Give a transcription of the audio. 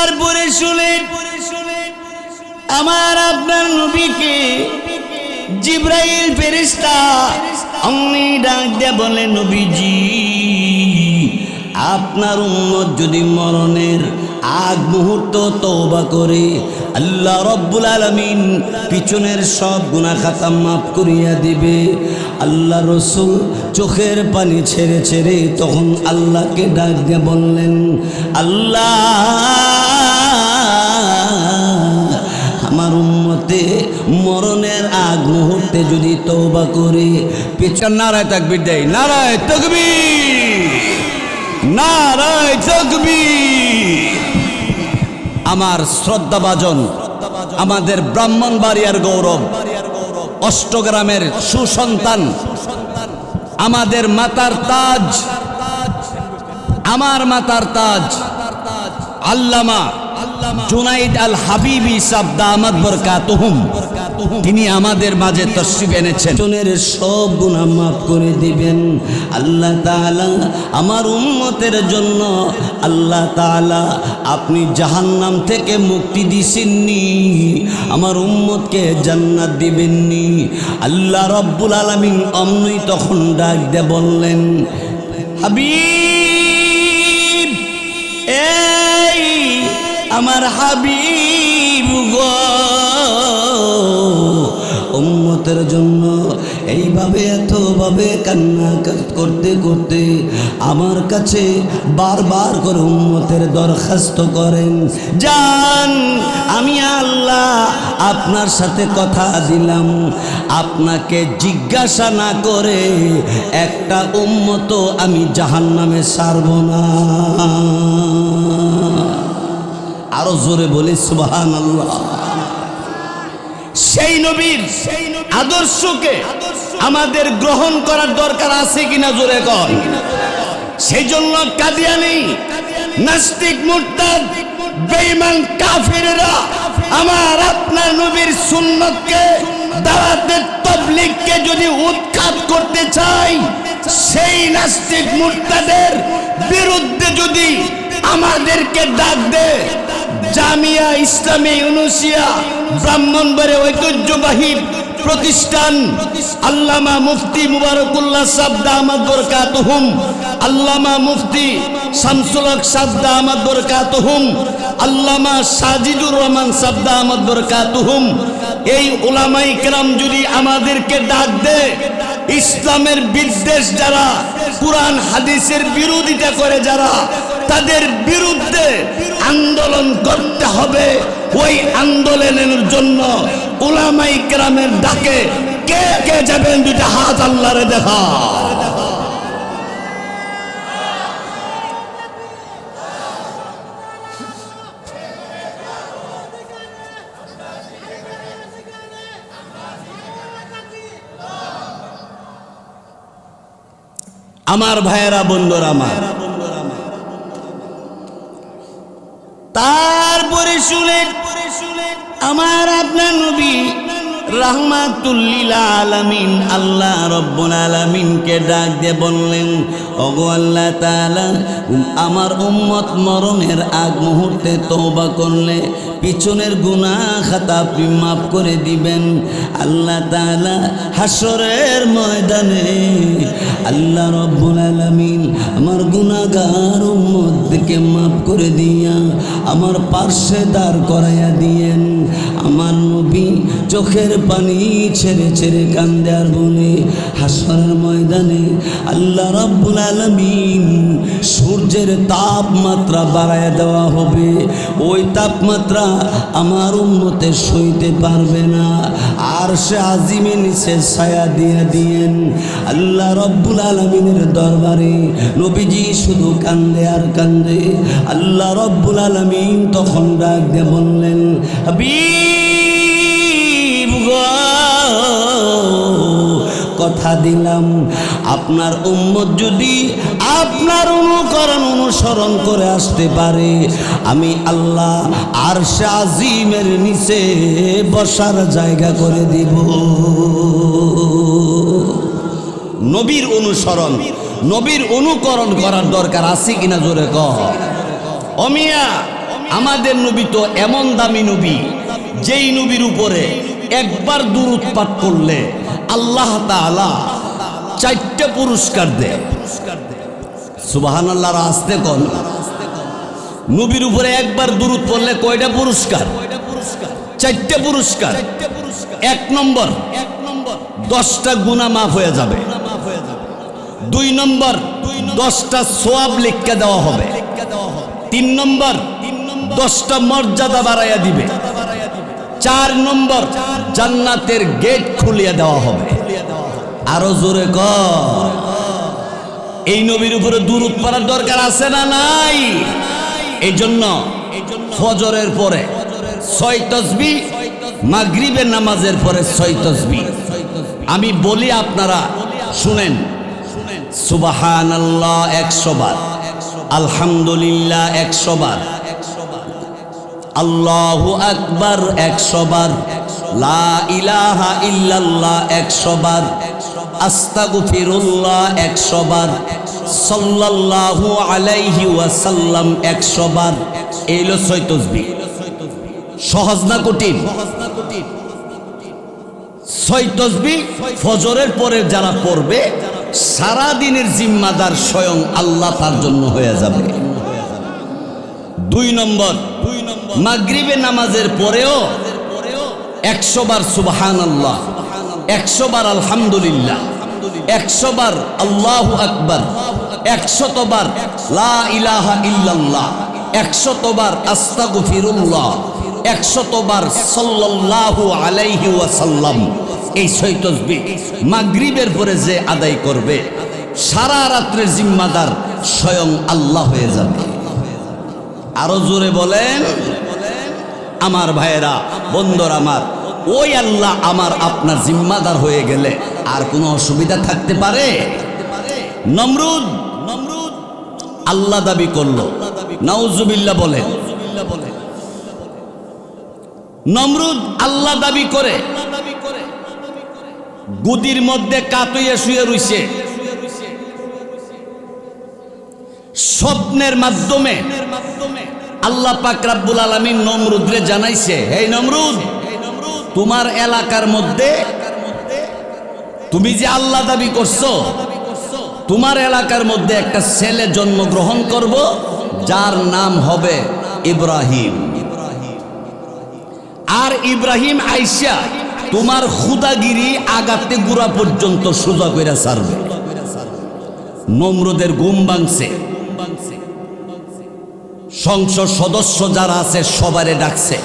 তারপরে শুনেন আমার আপনার নবীকে জিব্রাইল ফেরেশতা অমনি ডাক দিয়ে বলে, নবীজি আপনার উম্মত যদি মরণের আগ মুহূর্ত তওবা করে আল্লাহ রব্বুল আলামিন পিছনের সব গুনাহ খাতা মাফ করিয়া দিবে। আল্লাহ রসুল চোখের পানি ছেড়ে ছেড়ে তখন আল্লাহকে ডাক দিয়ে বললেন, আল্লাহ আমার উম্মতে মরণের আগ মুহূর্তে যদি তওবা করে পেছন নারায় তাকবীর দেয়, নারায় তাকবীর, নারায় তাকবীর। আমার শ্রদ্ধাভাজন আমাদের ব্রাহ্মণবাড়িয়ার গৌরব অষ্টগ্রামের সুসন্তান আমাদের মাতার তাজ, আমার মাতার তাজ আল্লামা জুনাইদ আল হাবিবি সাহেব দামাত বরকাতুহুম, তিনি আমাদের মাঝে তশরিফ এনেছেন। জনের সব গুনাহ মাফ করে দিবেন আল্লাহ তাআলা। আমার উম্মতের জন্য আল্লাহ তাআলা আপনি জাহান্নাম থেকে মুক্তি দিছেননি, আমার উম্মতকে জান্নাত দিবেননি। আল্লাহ রব্বুল আলামিন অমনি তখন ডাক দিয়ে বললেন, হাবিব, এই আমার হাবিব গো, উম্মতের জন্য এইভাবে এতভাবে কান্না করতে করতে আমার কাছে বারবার করে উম্মতের দরখাস্ত করেন, জান আমি আল্লাহ আপনার সাথে কথা দিলাম, আপনাকে জিজ্ঞাসা না করে একটা উম্মত আমি জাহান্নামে ছাড়ব না। আরো জোরে বলি সুবহানাল্লাহ। সেই নবীর আদর্শকে আমাদের গ্রহণ করার দরকার আছে কিনা জোরে কর। সেই জন্য কাদিয়ানি, নাস্তিক, মুরতাদ, বেঈমান, কাফিররা আমার আপনার নবীর সুন্নতকে, দাওয়াতে তাবলীগকে যদি উৎখাত করতে চায়, সেই নাস্তিক মুরতাদের বিরুদ্ধে যদি আমাদেরকে ডাক দেয়, জামিয়া ইসলামী ইউনুসিয়া ব্রাহ্মণবাড়িয়া ঐতিহ্যবাহী প্রতিষ্ঠান আল্লামা মুফতি মুবারকুল্লাহ সাহেব দামাত বরকাতুহুম, আল্লামা মুফতি শামসুল হক সাহেব দামাত বরকাতুহুম, আল্লামা সাজিদুর রহমান সাহেব দামাত বরকাতুহুম, এই উলামায়ে কেরাম যদি আমাদেরকে ডাক দেয়, ইসলামের বিদ্বেষ যারা, কুরআন হাদিসের বিরোধিতা করে যারা, তাদের বিরুদ্ধে আন্দোলন করতে হবে। ওই আন্দোলনের জন্য উলামায়ে কেরামের ডাকে কে কে যাবেন? দুইটা হাত আল্লাহরে দেখা। আমার ভাইয়েরা, বন্ধুরা আমার, তারপরে শুনেন আমার আপনার নবী রাহমাতুল লিল আলামিন আল্লাহ রব্বুল আলামিনকে ডাক দিয়ে বললেন, ওগো আল্লাহ তাআলা, আমার উম্মত মরণের আগ মুহূর্তে তওবা করলে পিছনের গুনাহ খাতা আপনি মাফ করে দিবেন। আল্লাহ তাআলা হাসরের ময়দানে আল্লাহ রব্বুল আলামিন আমার গুনাহগার উম্মতকে মাফ করে দিয়া আমার পার্শ্বে দাঁড় করাইয়া দিয়েন। আমার নবী চোখের পানি ছেড়ে ছেড়ে কান্দে আর বলে, হাসরের ময়দানে আল্লাহ রব্বুল আলামিন সূর্যের তাপমাত্রা বাড়ায় দেওয়া হবে, ওই তাপমাত্রা আমার উম্মতে সইতে পারবে না, আর সে আজিমে নিচে ছায়া দিয়ে দিয়েন। আল্লাহ রব্বুল আলামিনের দরবারে নবীজি শুধু কান্দে আর কান্দে। আল্লাহ রব্বুল আলামিন তখন ডাক দিয়ে বললেন, হাবিব গো, কথা দিলাম আপনার উম্মত যদি আপনার অনুসরণ করে আসতে পারে, আমি আল্লাহ আরশে আজিমের নিচে বসার জায়গা করে দিব। নবীর অনুসরণ, নবীর অনুকরণ করার দরকার আছে কিনা জোরে কহ। অমিয়া আমাদের নবী তো এমন দামি নবী, যেই নবীর উপরে একবার দুরূদ পাঠ করলে আল্লাহ তাআলা 4টা পুরস্কার দেয়। সুবহানাল্লাহ, আসতে কোন নবীর উপরে একবার দুরূদ পড়লে কয়টা পুরস্কার? 4টা পুরস্কার। 1 নম্বর 10টা গুনাহ মাফ হয়ে যাবে। 2 নম্বর 10টা সওয়াব লিখে দেওয়া হবে। 3 নম্বর 10টা মর্যাদা বাড়াইয়া দিবে। 4 নম্বর জান্নাতের গেট খুলিয়ে দেওয়া হবে। আরো জোরে কর, এই নবীর উপরে দুরূদ পড়ার দরকার আছে না নাই? এই জন্য ফজরের পরে 6 তাসবিহ, মাগরিবের নামাজের পরে 6 তাসবিহ। আমি বলি, আপনারা শুনেন। সুবহানাল্লাহ 100 বার, আলহামদুলিল্লাহ 100 বার, আল্লাহু আকবার 100 বার, লা ইলাহা ইল্লাল্লাহ 100 বার, আস্তাগফিরুল্লাহ 100 বার, সাল্লাল্লাহু আলাইহি ওয়াসাল্লাম 100 বার। এই হলো 6 তাসবিহ। সহজ না কঠিন? 6 তাসবিহ ফজরের পরে যারা পড়বে, সারা দিনের জিম্মাদার স্বয়ং আল্লাহ তার জন্য হয়ে যাবে। 2 নম্বর মাগরিবের নামাজের পরেও 100 বার সুবহানাল্লাহ, 100 বার আলহামদুলিল্লাহ, 100 বার আল্লাহু আকবার, 100 বার লা ইলাহা ইল্লাল্লাহ, 100 বার আস্তাগফিরুল্লাহ, 100 বার সাল্লাল্লাহু আলাইহি ওয়াসাল্লাম। এই 6 তাসবিহ মাগরিবের পরে যে আদায় করবে, সারা রাত্রের জিম্মাদার স্বয়ং আল্লাহ হয়ে যাবে। আরো জোরে বলেন আমার ভাইয়েরা, বন্ধুরা আমার, ওই আল্লাহ আমার আপনার জিম্মাদার হয়ে গেলে আর কোনো অসুবিধা থাকতে পারে? নমরুদ আল্লাহ দাবি করলো, নাউজুবিল্লাহ বলেন। নমরুদ আল্লাহ দাবি করে গুদির মধ্যে কাতইয়া শুয়ে রইছে। স্বপ্নের মাধ্যমে আল্লাহ পাক রব্বুল আলামিন নমরুদরে জানাইছে, হে নমরুদ, তোমার এলাকার মধ্যে তুমি যে আল্লাহ দাবি করছো, তোমার এলাকার মধ্যে একটা ছেলে জন্মগ্রহণ করব, যার নাম হবে ইব্রাহিম। আর ইব্রাহিম আইসা তোমার খুদাগিরি আগাতে গুড়া পর্যন্ত সোজা কইরা ছাড়বে। নমরুদের ঘুম ভাঙছে। সংসদ সদস্য যারা আছে সবারে ডাকছে।